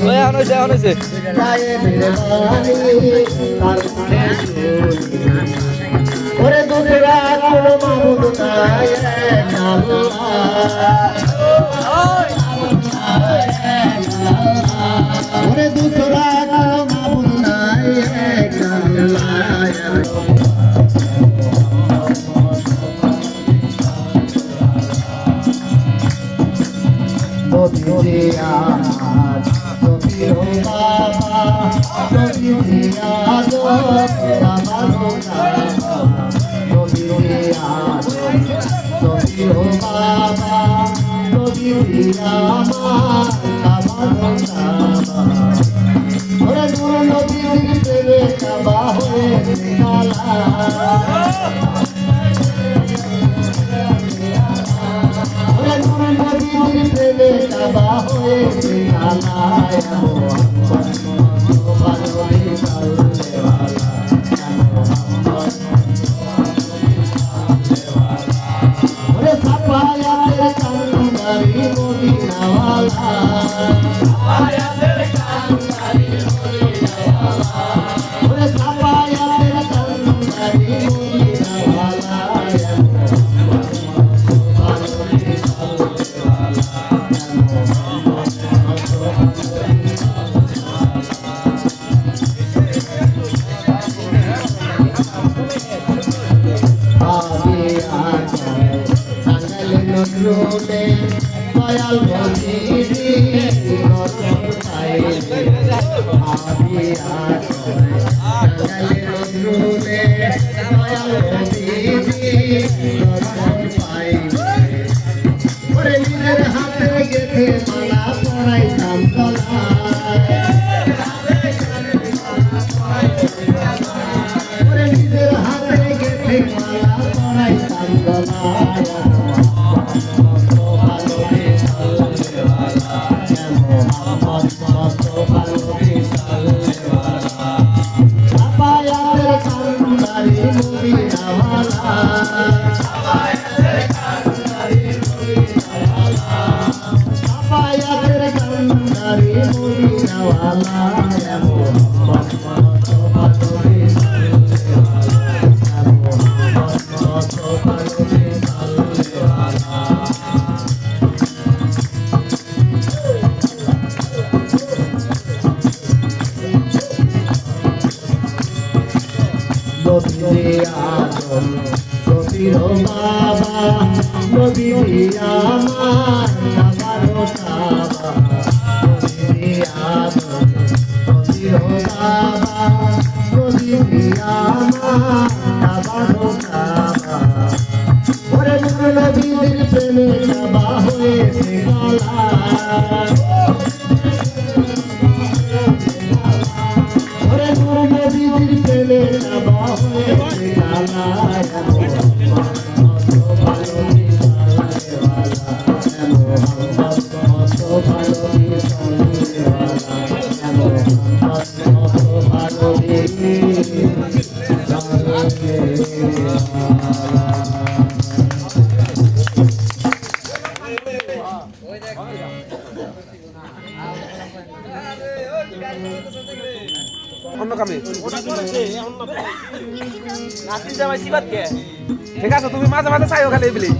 ওই আনছে আনছে ওরে দুধরা কোনো মাবুদ নাই ওরে দুধরা কোনো মাবুদ নাই ওরে দূর নদীর প্রেমে কাবা হয়ে ওরে দূর নদীর প্রেমে কাবা হয়ে ওরে সাফায়াতের কান্দারি মদিনাওয়ালা ওরে সাফায়াতের কান্দারি মদিনাওয়ালা দয়াল বন্দিদি ওরে নিজের হাতে গেছে মালা পড়াইতাম ওরে নিজের হাতে গেছে মালা পড়াইতাম বাবা নদী আমার বাবা নদী ওরে নদীর প্রেমে কাবা হয়েছে গলা ওরে নদীর প্রেমে কাবা হয়েছে গলা ঠিক আছে তুমি মাঝে মাঝে চাইও খালি বলি